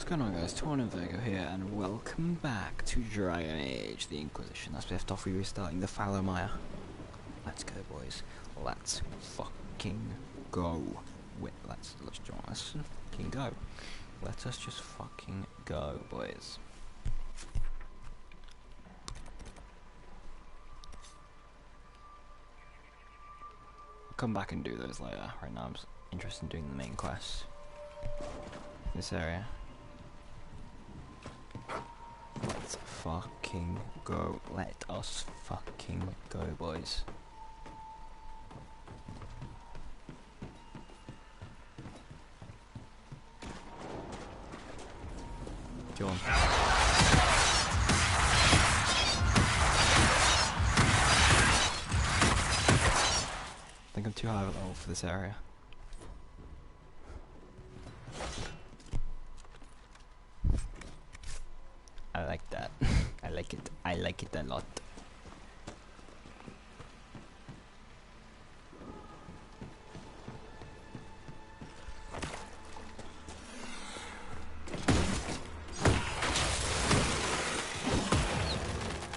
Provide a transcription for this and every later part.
What's going on, guys? Torn and Virgo here, and welcome back to Dragon Age, the Inquisition. As we left off, we were starting the Falomire. Let's go, boys. Let's fucking go. Wait, let's fucking go. Let us just fucking go, boys. I'll come back and do those later. Right now, I'm just interested in doing the main quest. This area. Let's fucking go. Let us fucking go, boys. Go on. I think I'm too high of a level for this area. I like that. I like it. I like it a lot.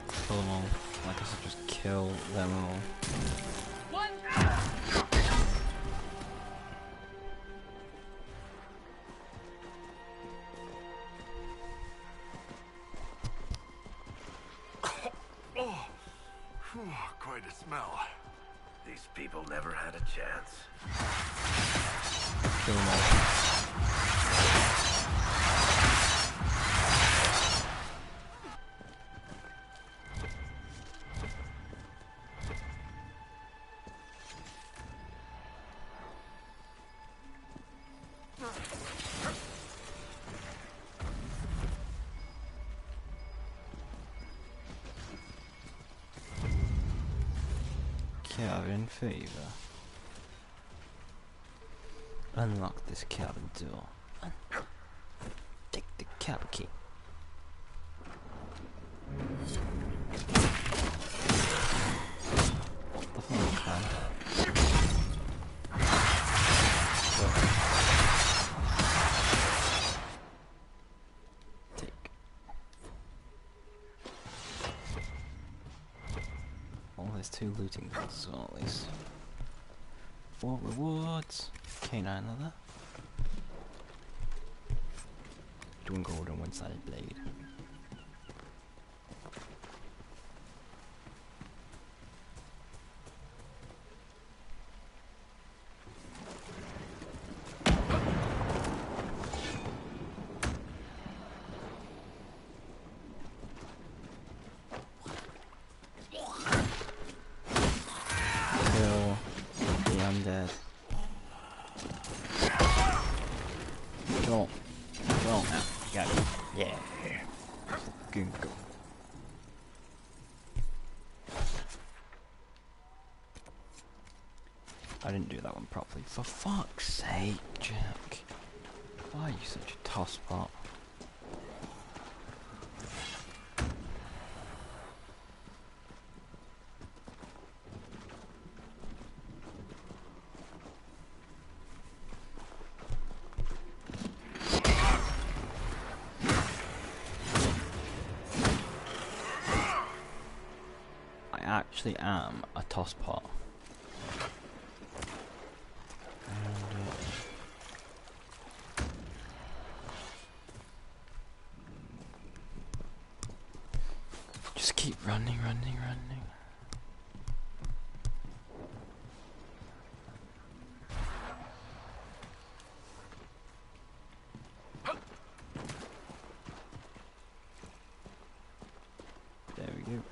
Kill them all. Like I said, just kill them all. Quite a smell. These people never had a chance. Kill them all. Cabin favor. Unlock this cabin door. Take the cabin key. What the fuck, man? Take. Oh, there's 2 looting points as well, at least. 4 rewards. Canine leather. Doing gold and 1-sided blade. Kill the undead. Come on. Come on now. You got it. Yeah. Fucking go. I didn't do that one properly. For fuck's sake, Jack. Why are you such a tosspot? I actually am a tosspot. Just keep running. There we go.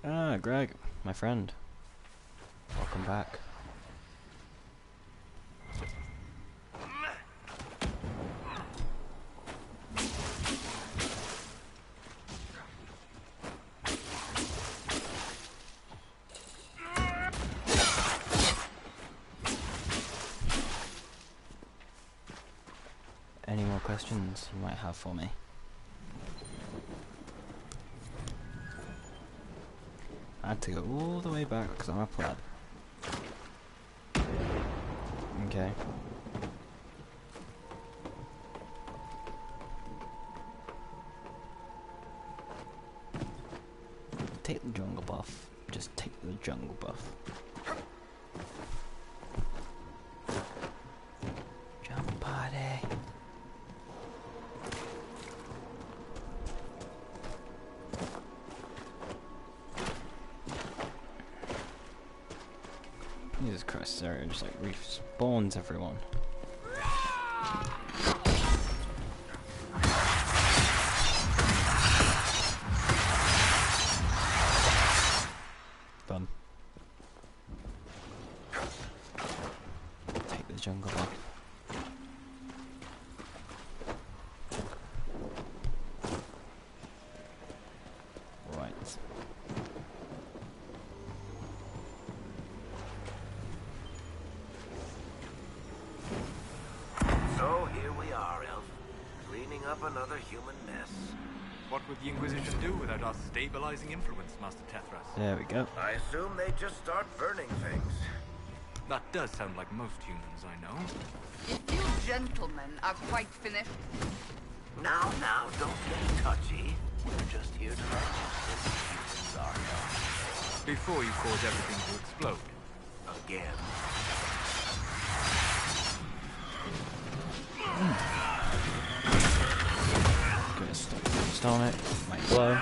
Ah, Greg, my friend. Welcome back. Any more questions you might have for me? I had to go all the way back because I'm a pleb. Okay. Take the jungle buff. Just take the jungle buff. Jump party. Jesus Christ, this area just like respawns everyone. Fun. Take the jungle off. Right. So here we are, Elf. Cleaning up another human mess. What would the Inquisition do without our stabilizing influence, Master Tethras? There we go. I assume they just start burning things. That does sound like most humans I know. If you gentlemen are quite finished, Now, don't get touchy. We're just here to let you simple humans are, Elf. Before you cause everything to explode. Again. Gonna stone it. Might blow.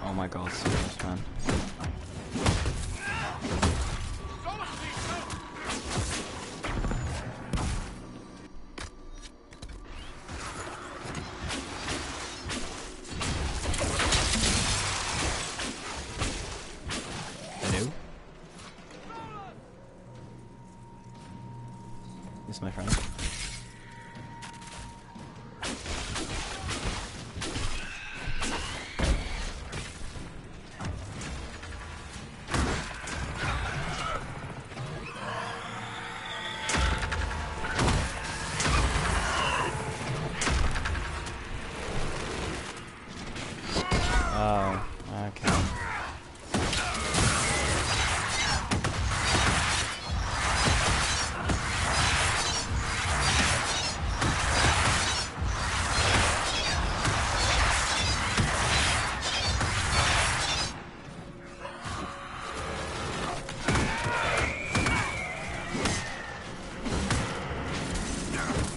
Oh my god, serious man. Hello? This is my friend. Oh, okay.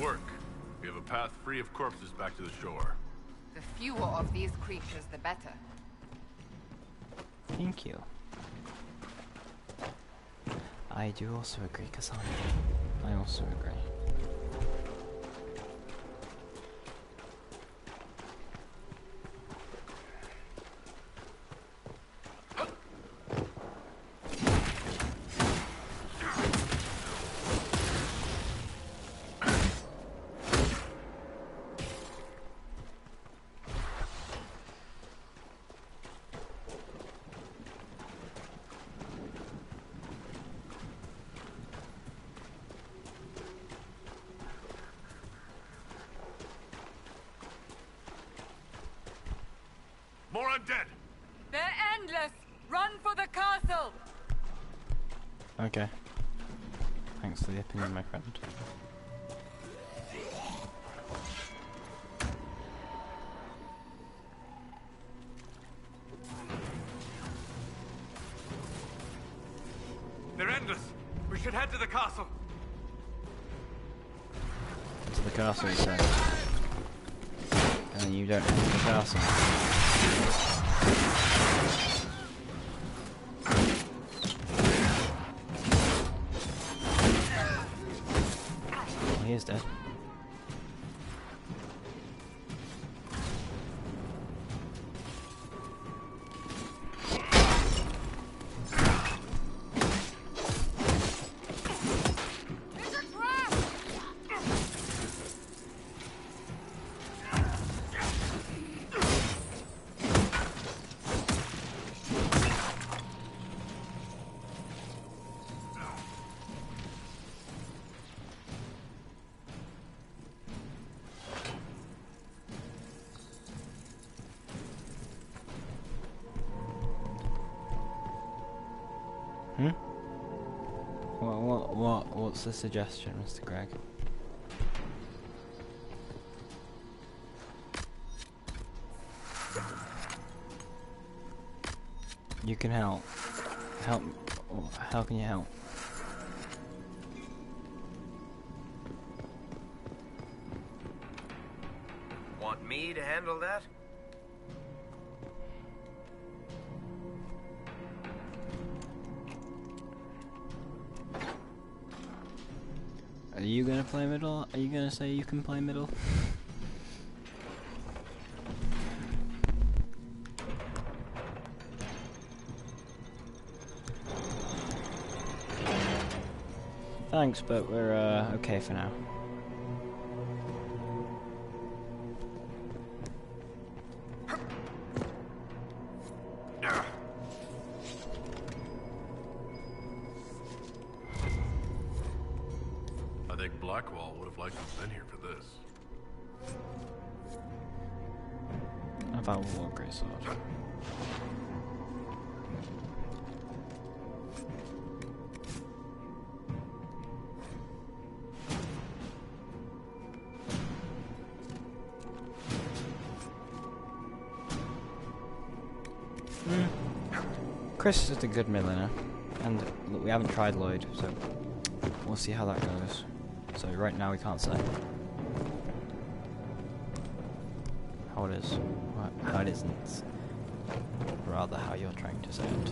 Work. We have a path free of corpses back to the shore. the fewer of these creatures, the better. Thank you. I do also agree, Cassandra. I also agree. More undead! They're endless! Run for the castle! Okay. Thanks for the opinion, my friend. They're endless. We should head to the castle. To the castle, you said. And then you don't head to the castle. Well, he is dead. Hmm? What's the suggestion, Mr. Gregg? You can help. Help. How can you help? Want me to handle that? Are you gonna play middle? Are you gonna say you can play middle? Thanks, but we're okay for now. I think Blackwall would have liked to have been here for this. About war, great sword. Chris is a good milliner, and look, we haven't tried Lloyd, so we'll see how that goes. So right now we can't say how it is, how it isn't, rather how you're trying to say it.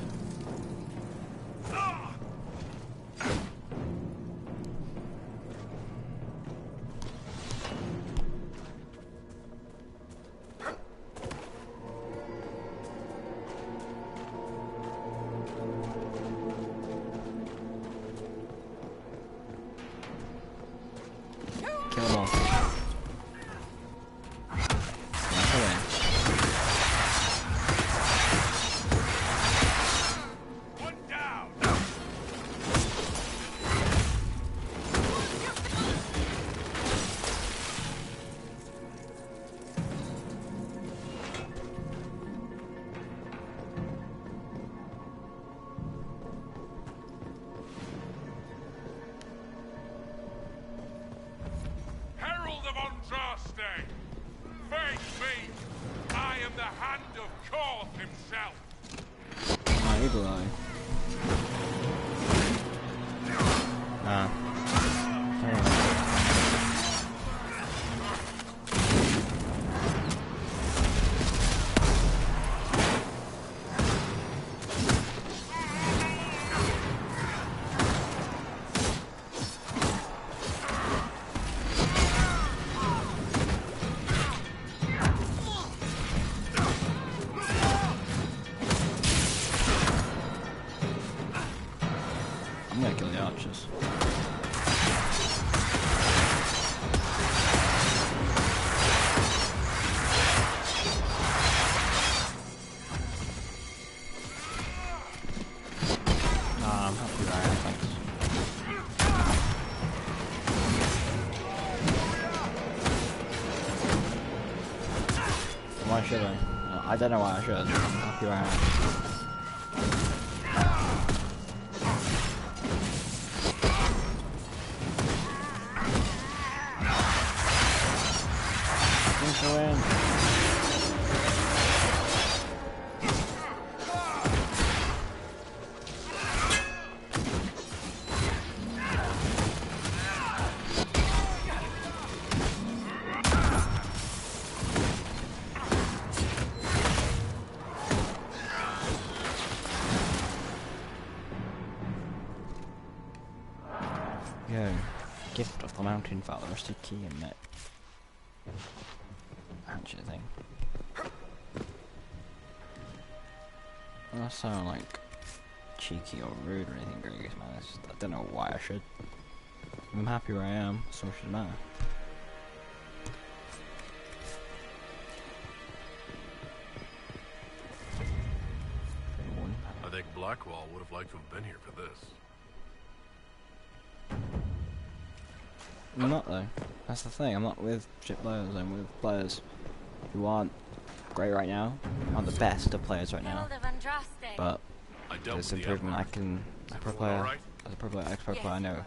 Kill them all. Kill him. One down! Herald of Andraste! Face me! I am the hand of Koth himself! My eagle eye. Ah. I'm gonna kill the archers. Nah, I'm happy where I am, thanks. Why should I? No, I don't know why I should. I'm happy where I am. Yo, gift of the mountain father, rusty key and net. Hatchet thing. That sound like cheeky or rude or anything, Gregis, man. It's just, I don't know why I should. I'm happy where I am, so much doesn't matter. I think Blackwall would have liked to have been here for this. I'm not though. That's the thing. I'm not with shit players. I'm with players who aren't great right now. Aren't the best of players right now. Herald of Andraste. But I dealt This with the improvement I Emperor. can, Is as a pro everyone player, alright? as a pro player, I know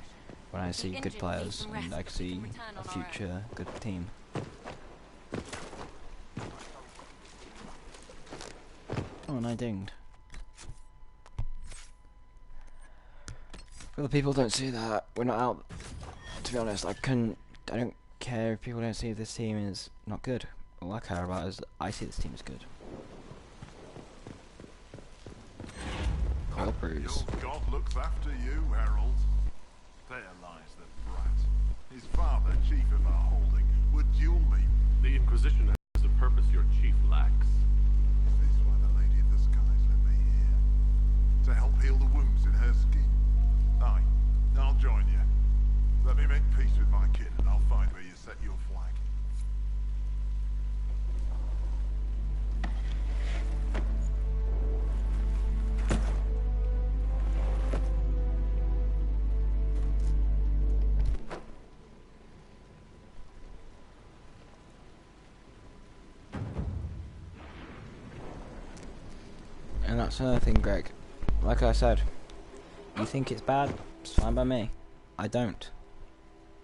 when I see good players and I can see a future good team. Oh, and I dinged. Other people don't see that. We're not out. To be honest, I don't care if people don't see this team is not good. All I care about is that I see this team as good. Call Bruce. Your God looks after you, Harold. There lies the brat. His father, chief of our holding, would duel me. The Inquisition has a purpose your chief lacks. Is this why the Lady of the Skies let me here? To help heal the wounds in her skin? Aye, I'll join you. Let me make peace with my kin and I'll find where you set your flag. And that's another thing, Greg. Like I said, you think it's bad? It's fine by me. I don't.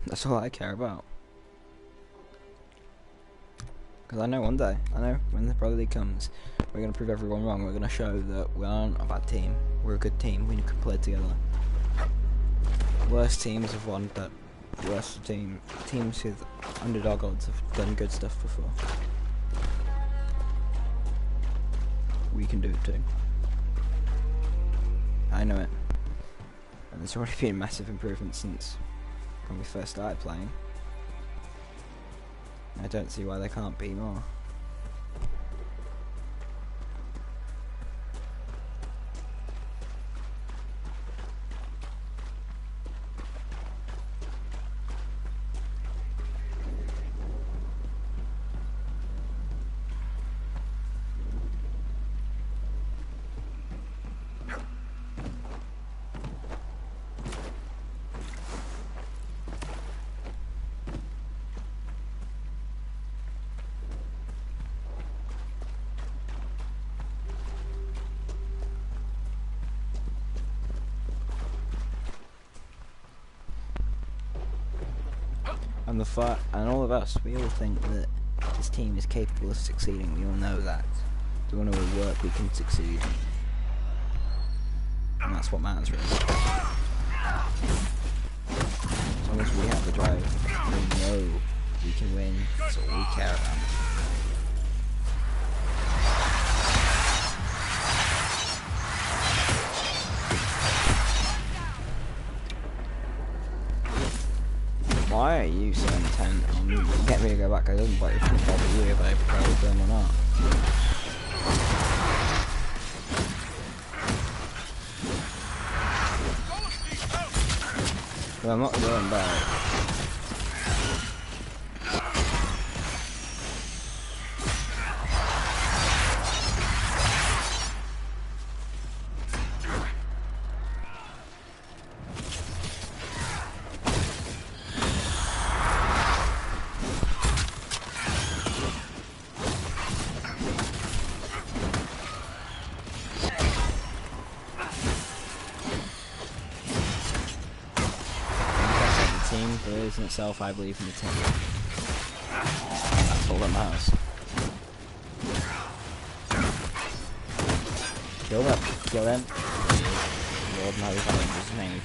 That's all I care about. Because I know one day, I know when the Pro League comes, we're going to prove everyone wrong. We're going to show that we aren't a bad team. We're a good team. We can play together. Worst teams have won, but worst teams with underdog odds have done good stuff before. We can do it too. I know it. And there's already been massive improvements since when we first started playing. I don't see why there can't be more. And all of us, we all think that this team is capable of succeeding. We all know that. We all know with work we can succeed. And that's what matters really. As long as we have the drive, we know we can win. That's all we care about. Why are you so intent on getting me to go back? I doesn't bother you if I propose them or not. Well, I'm not going back. In itself, I believe in the team. That's all that matters. Kill them. Kill them. Lord knows how to his name.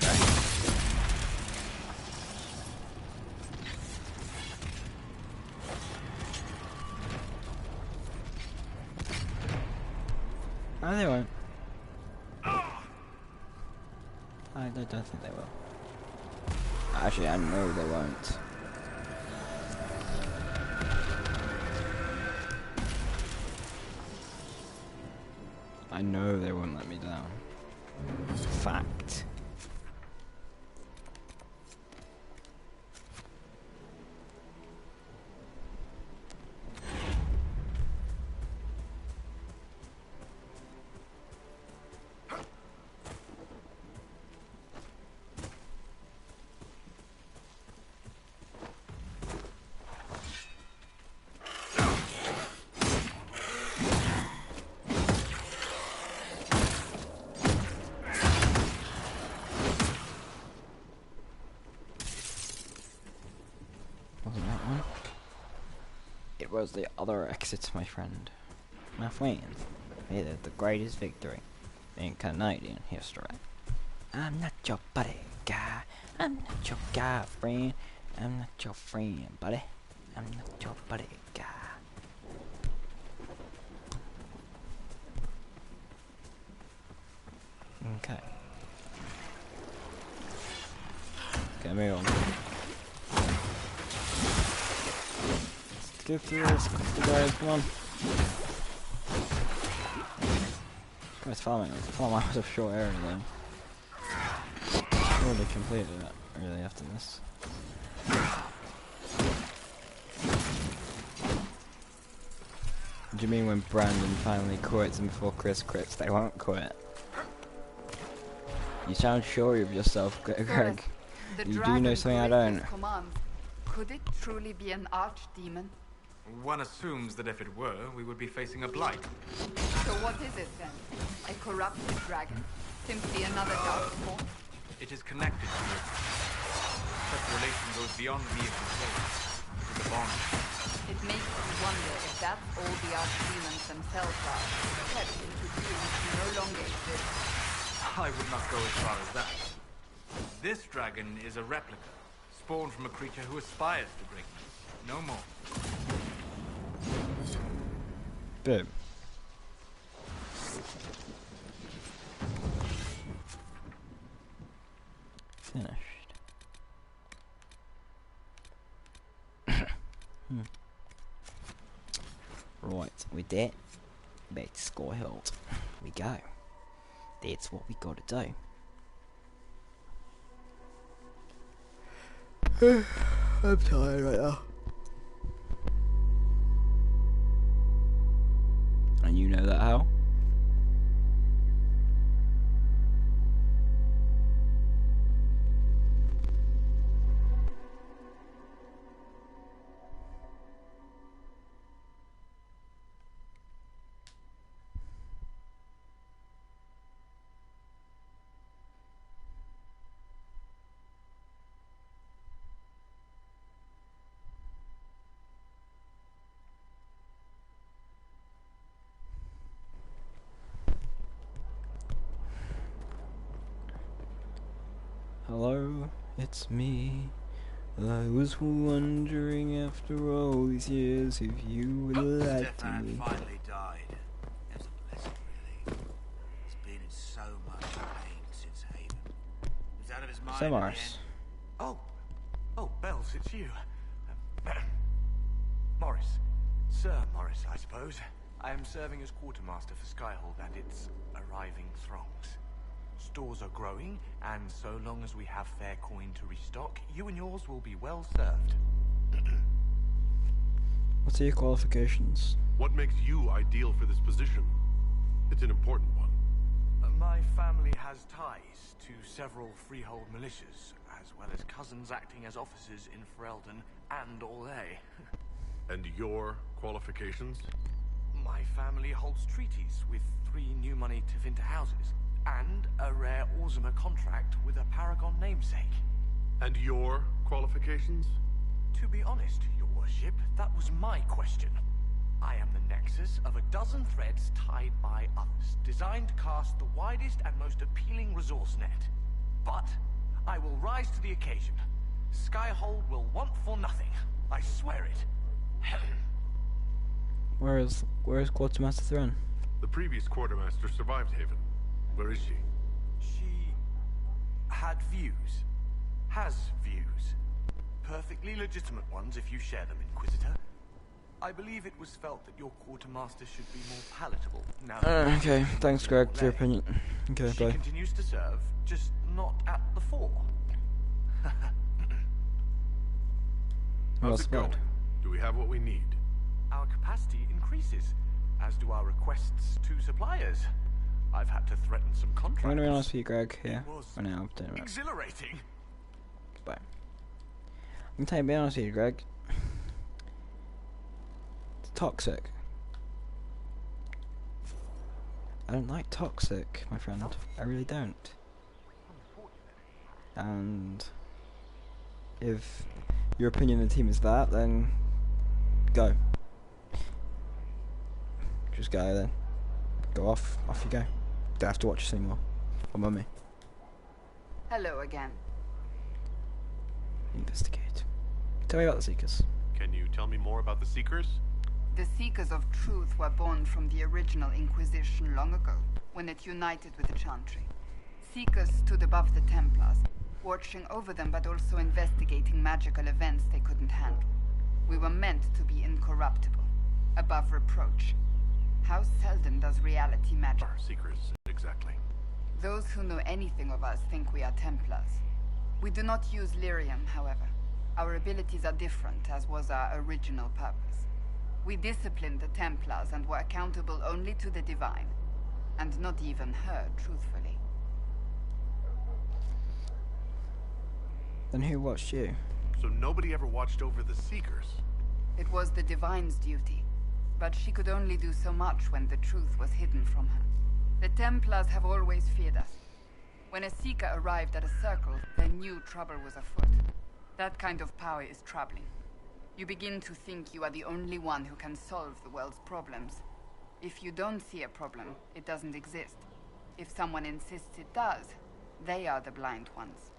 No, they won't. I don't think they will. Actually, I know they won't. I know they won't let me down. Fact. was the other exit, my friend? My friend, it is the greatest victory in Canadian history. I'm not your buddy, guy. I'm not your guy, friend. I'm not your friend, buddy. I'm not your buddy, guy. Okay. Okay, move on. Let's get through this quickly, guys. Come on. Guys, farming. Farming was a short area though. Already completed it, really, after this. What do you mean when Brandon finally quits and before Chris quits, they won't quit? You sound sure of yourself, Greg. You do know something I don't. Could it truly be an archdemon? One assumes that if it were, we would be facing a blight. So what is it then? A corrupted dragon? Simply another dark form? It is connected to it. Such a relation goes beyond mere control. It is a bond. It makes me wonder if that's all the archdemons themselves are. Kept into beings who no longer exist. I would not go as far as that. This dragon is a replica, spawned from a creature who aspires to greatness. No more. Boom. Finished. Right, with that, back to Sky Hill we go. That's what we gotta do. I'm tired right now. And you know that how? Hello, it's me. I was wondering after all these years if you would like to Stefan me. finally died. It was a blessing, really. He's been in so much pain since Haven. He was out of his mind. So in the Morris. end. Oh, Bells, it's you. Morris. Sir Morris, I suppose. I am serving as quartermaster for Skyhold and its arriving throngs. Stores are growing, and so long as we have fair coin to restock, you and yours will be well served. What are your qualifications? What makes you ideal for this position? It's an important one. My family has ties to several freehold militias, as well as cousins acting as officers in Ferelden and Orlais. And your qualifications? My family holds treaties with 3 new money Tevinter houses, and a rare Orzuma contract with a Paragon namesake. And your qualifications? To be honest, your worship, that was my question. I am the nexus of a dozen threads tied by others, designed to cast the widest and most appealing resource net. But I will rise to the occasion. Skyhold will want for nothing. I swear it. Where is Quartermaster Throne? The previous quartermaster survived Haven. Where is she? She had views. Has views. Perfectly legitimate ones if you share them, Inquisitor. I believe it was felt that your quartermaster should be more palatable now. Okay, thanks Greg for your opinion. Okay, She bye. continues to serve, just not at the fore. Well How's it going? spotted. Do we have what we need? Our capacity increases, as do our requests to suppliers. I've had to threaten some contracts. I'm gonna be honest with you, Greg, here. It was For now, don't worry. exhilarating. Goodbye. I'm gonna be honest with you, Greg. It's toxic. I don't like toxic, my friend. I really don't. And if your opinion of the team is that, then go. Just go then. Go off. Off you go. Don't have to watch us anymore. Or mummy. Hello again. Investigate. Tell me about the Seekers. Can you tell me more about the Seekers? The Seekers of Truth were born from the original Inquisition long ago, when it united with the Chantry. Seekers stood above the Templars, watching over them but also investigating magical events they couldn't handle. We were meant to be incorruptible, above reproach. How seldom does reality matter? Our Seekers, exactly. Those who know anything of us think we are Templars. We do not use lyrium, however. Our abilities are different, as was our original purpose. We disciplined the Templars and were accountable only to the Divine. And not even her, truthfully. Then who watched you? So nobody ever watched over the Seekers? It was the Divine's duty, but she could only do so much when the truth was hidden from her. The Templars have always feared us. When a Seeker arrived at a circle, they knew trouble was afoot. That kind of power is troubling. You begin to think you are the only one who can solve the world's problems. If you don't see a problem, it doesn't exist. If someone insists it does, they are the blind ones.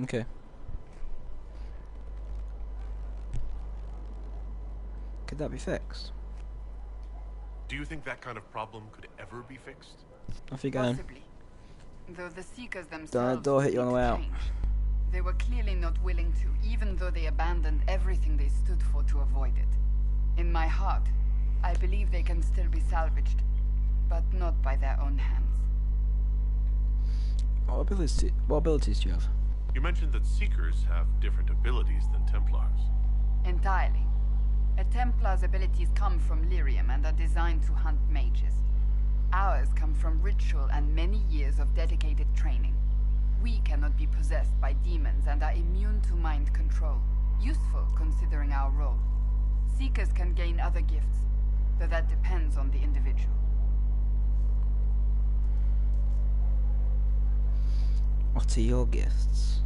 Okay. Could that be fixed? Do you think that kind of problem could ever be fixed? Off you going. Possibly. Though the Seekers themselves Don't let the door hit you on the way out. change. They were clearly not willing to, even though they abandoned everything they stood for to avoid it. In my heart, I believe they can still be salvaged, but not by their own hands. What abilities do you have? You mentioned that Seekers have different abilities than Templars. Entirely. A Templar's abilities come from lyrium and are designed to hunt mages. Ours come from ritual and many years of dedicated training. We cannot be possessed by demons and are immune to mind control. Useful considering our role. Seekers can gain other gifts, though that depends on the individual. What are your gifts?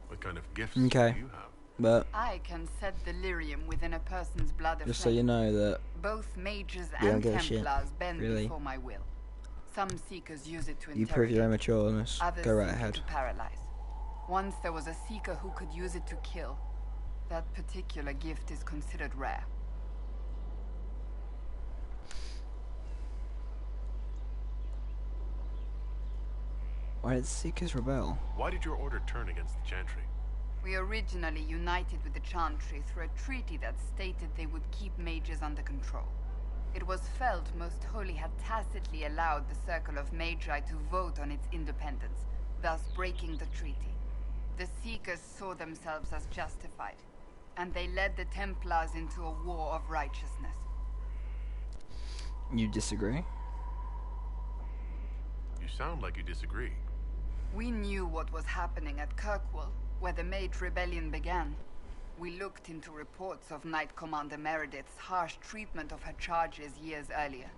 What kind of gifts Okay. do you have? But I can set the lyrium within a person's blood just so you aflame. know that Both mages We don't and give a shit, Templars bend really. before my will. Some Seekers use it to you prove your interrogate. immatureness. Others Go right seek it ahead. to paralyze. Once there was a Seeker who could use it to kill. That particular gift is considered rare. Why did the Seekers rebel? Why did your order turn against the Chantry? We originally united with the Chantry through a treaty that stated they would keep mages under control. It was felt Most Holy had tacitly allowed the Circle of Magi to vote on its independence, thus breaking the treaty. The Seekers saw themselves as justified, and they led the Templars into a war of righteousness. You disagree? You sound like you disagree. We knew what was happening at Kirkwall, where the Mage Rebellion began. We looked into reports of Knight Commander Meredith's harsh treatment of her charges years earlier.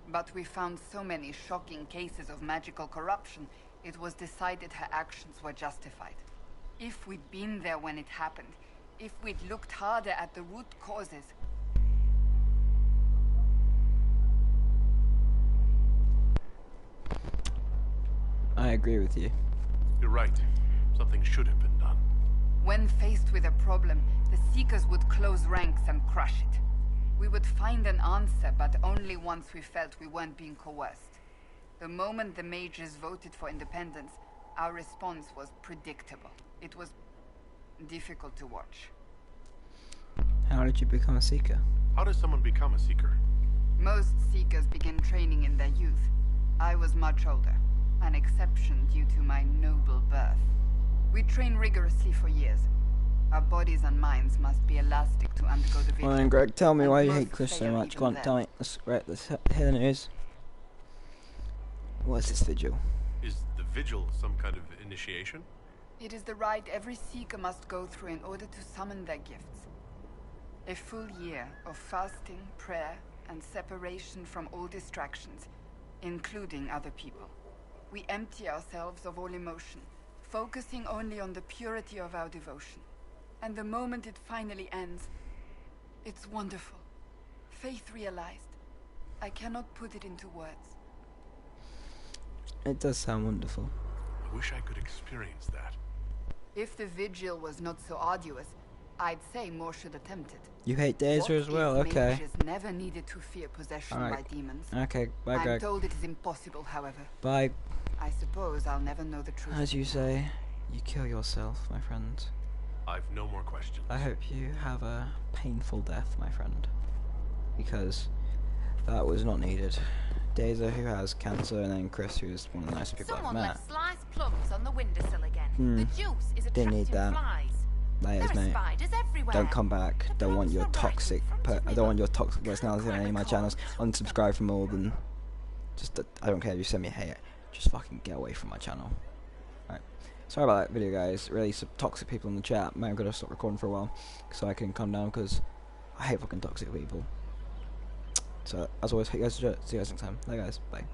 But we found so many shocking cases of magical corruption, it was decided her actions were justified. If we'd been there when it happened, if we'd looked harder at the root causes, I agree with you. You're right. Something should have been done. when faced with a problem, the Seekers would close ranks and crush it. We would find an answer, but only once we felt we weren't being coerced. The moment the mages voted for independence, our response was predictable. It was difficult to watch. How did you become a Seeker? How does someone become a Seeker? Most Seekers begin training in their youth. I was much older, an exception due to my noble birth. We train rigorously for years. Our bodies and minds must be elastic to undergo the vigil. Well then, Greg, tell me And why you most hate Chris so fail much. even Go on, then. tell me. Let's hear the news. What is this vigil? Is the vigil some kind of initiation? It is the rite every Seeker must go through in order to summon their gifts. A full year of fasting, prayer, and separation from all distractions, including other people. We empty ourselves of all emotion, focusing only on the purity of our devotion. And the moment it finally ends, it's wonderful. Faith realized. I cannot put it into words. It does sound wonderful. I wish I could experience that. If the vigil was not so arduous, I'd say more should attempt it. You hate Dazer as well? What if Okay. mages never needed to fear possession Alright. by demons? Okay, bye I'm Greg. told it is impossible, however. Bye. I suppose I'll never know the truth. As you say, you kill yourself, my friend. I've no more questions. I hope you have a painful death, my friend. Because that was not needed. Dazer, who has cancer, and then Chris, who is one of the nicest people I've Someone met. left sliced plums on the windowsill again. The juice is Didn't need attracting that. flies. Layers, There are mate. spiders everywhere. Don't come back. The Don't want plums your were right in toxic. front of I me, don't want look. your toxic personality on any of my channels. Unsubscribe from all of them. Just, I don't care if you send me hate. Just fucking get away from my channel. Alright. Sorry about that video, guys. Really some toxic people in the chat. I'm gonna stop recording for a while so I can calm down because I hate fucking toxic people. So, as always, hope you guys enjoy it. See you guys next time. Bye, guys. Bye.